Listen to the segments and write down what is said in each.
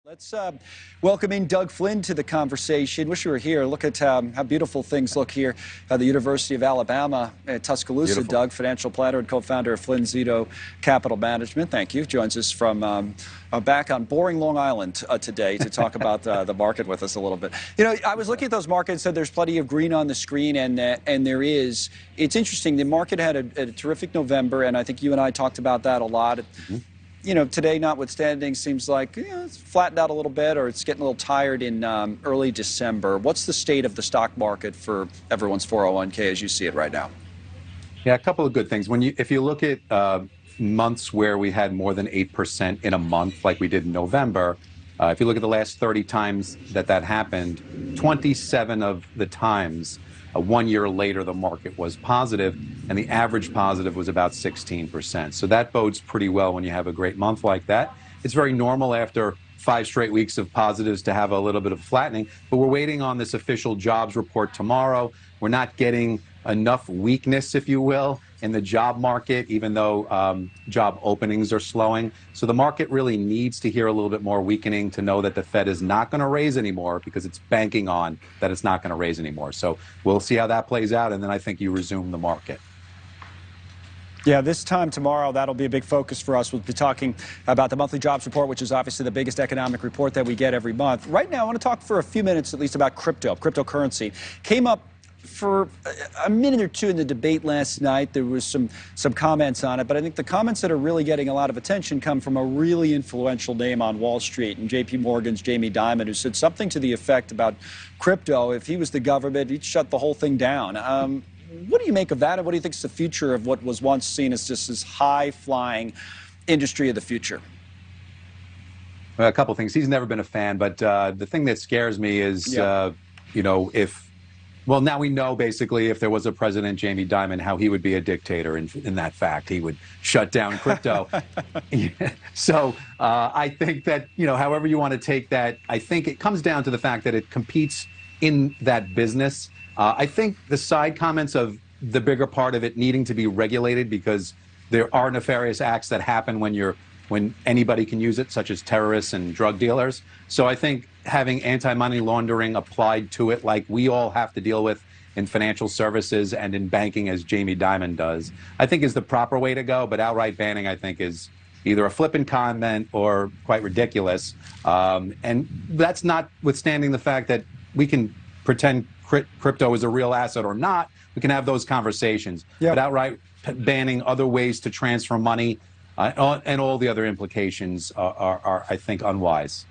Let's welcome in Doug Flynn to the conversation. Wish you were here. Look at how beautiful things look here at the University of Alabama at Tuscaloosa. Beautiful. Doug, financial planner and co-founder of Flynn Zito Capital Management. Thank you. Joins us from back on boring Long Island today to talk about the market with us a little bit. You know, I was looking at those markets, said there's plenty of green on the screen, and there is. It's interesting. The market had a terrific November, and I think you and I talked about that a lot. Mm-hmm. You know, today notwithstanding, seems like it's flattened out a little bit, or it's getting a little tired in early December. What's the state of the stock market for everyone's 401k as you see it right now? Yeah, a couple of good things. If you look at months where we had more than 8% in a month, like we did in November, if you look at the last 30 times that happened, 27 of the times, 1 year later, the market was positive, and the average positive was about 16%. So that bodes pretty well when you have a great month like that. It's very normal after 5 straight weeks of positives to have a little bit of flattening, but we're waiting on this official jobs report tomorrow. We're not getting enough weakness, if you will, in the job market, even though job openings are slowing. So the market really needs to hear a little bit more weakening to know that the Fed is not going to raise anymore, because it's banking on that it's not going to raise anymore. So we'll see how that plays out, and then I think you resume the market. Yeah, this time tomorrow, that'll be a big focus for us. We'll be talking about the monthly jobs report, which is obviously the biggest economic report that we get every month. Right now, I want to talk for a few minutes at least about cryptocurrency. Came up for a minute or two in the debate last night. There was some comments on it, but I think the comments that are really getting a lot of attention come from a really influential name on Wall Street, and JP Morgan's Jamie Dimon, who said something to the effect about crypto. If he was the government, he'd shut the whole thing down. What do you make of that, and what do you think is the future of what was once seen as just this high-flying industry of the future? Well, a couple things. He's never been a fan, but the thing that scares me is, well, now we know basically if there was a president, Jamie Dimon, how he would be a dictator in that fact. He would shut down crypto. So I think that, however you want to take that, I think it comes down to the fact that it competes in that business. I think the side comments of the bigger part of it needing to be regulated, because there are nefarious acts that happen when anybody can use it, such as terrorists and drug dealers. So I think having anti-money laundering applied to it, like we all have to deal with in financial services and in banking, as Jamie Dimon does, I think is the proper way to go. But outright banning, I think, is either a flippant comment or quite ridiculous. And that's notwithstanding the fact that we can pretend crypto is a real asset or not. We can have those conversations. Yep. But outright banning other ways to transfer money and all the other implications are, I think, unwise.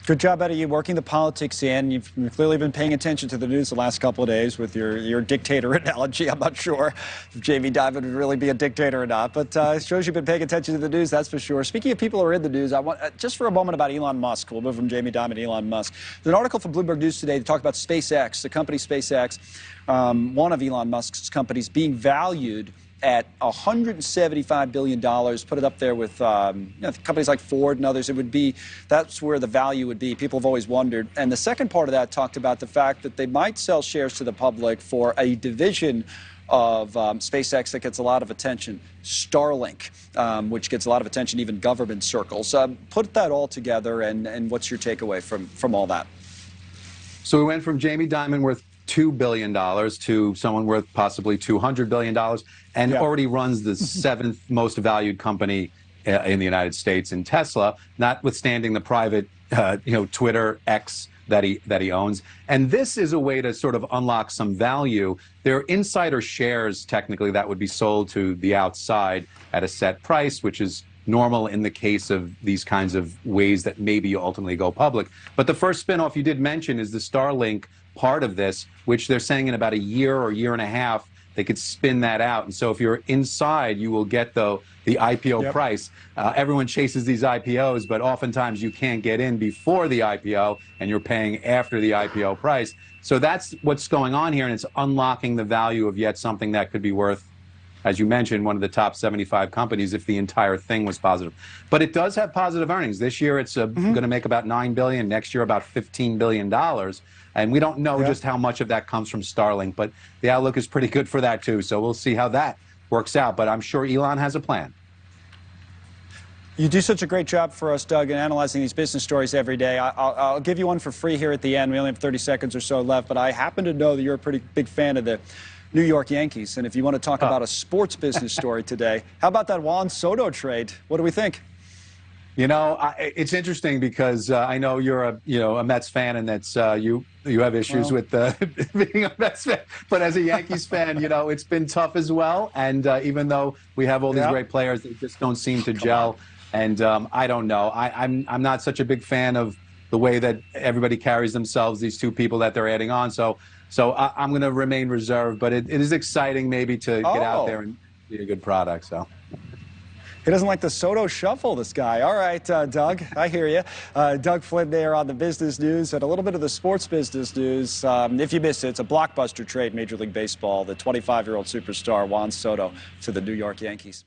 Good job out of you working the politics in. You've clearly been paying attention to the news the last couple of days with your dictator analogy. I'm not sure if Jamie Dimon would really be a dictator or not, but it shows you've been paying attention to the news, that's for sure. Speaking of people who are in the news, I want just for a moment about Elon Musk. We'll move from Jamie Dimon to Elon Musk. There's an article from Bloomberg News today that talked about SpaceX, the company SpaceX, one of Elon Musk's companies, being valued at $175 billion, put it up there with companies like Ford and others. That's where the value would be. People have always wondered. And the second part of that talked about the fact that they might sell shares to the public for a division of SpaceX that gets a lot of attention, Starlink, which gets a lot of attention, even government circles. Put that all together, and what's your takeaway from all that? So we went from Jamie Dimon worth $2 billion to someone worth possibly $200 billion, and already runs the 7th most valued company in the United States in Tesla, notwithstanding the private, Twitter, X that he owns. And this is a way to sort of unlock some value. There are insider shares, technically, that would be sold to the outside at a set price, which is normal in the case of these kinds of ways that maybe you ultimately go public. But the first spinoff you did mention is the Starlink part of this, which they're saying in about a year or year and a half, they could spin that out. And so if you're inside, you will get the IPO price. Everyone chases these IPOs, but oftentimes you can't get in before the IPO, and you're paying after the IPO price. So that's what's going on here, and it's unlocking the value of yet something that could be worth, as you mentioned, one of the top 75 companies if the entire thing was positive. But it does have positive earnings. This year it's going to make about $9 billion, next year about $15 billion. And we don't know just how much of that comes from Starlink, but the outlook is pretty good for that too. So we'll see how that works out. But I'm sure Elon has a plan. You do such a great job for us, Doug, in analyzing these business stories every day. I'll give you one for free here at the end. We only have 30 seconds or so left, but I happen to know that you're a pretty big fan of the New York Yankees. And if you want to talk about a sports business story today, how about that Juan Soto trade? What do we think? You know, it's interesting because I know you're a Mets fan, and that's you have issues with being a Mets fan. But as a Yankees fan, it's been tough as well. And even though we have all these great players, they just don't seem to gel. And I don't know. I'm not such a big fan of the way that everybody carries themselves. These two people that they're adding on. So I'm going to remain reserved. But it is exciting maybe to get out there and be a good product. So. He doesn't like the Soto shuffle, this guy. All right, Doug, I hear you. Doug Flynn there on the business news and a little bit of the sports business news. If you missed it, it's a blockbuster trade, Major League Baseball, the 25-year-old superstar Juan Soto to the New York Yankees.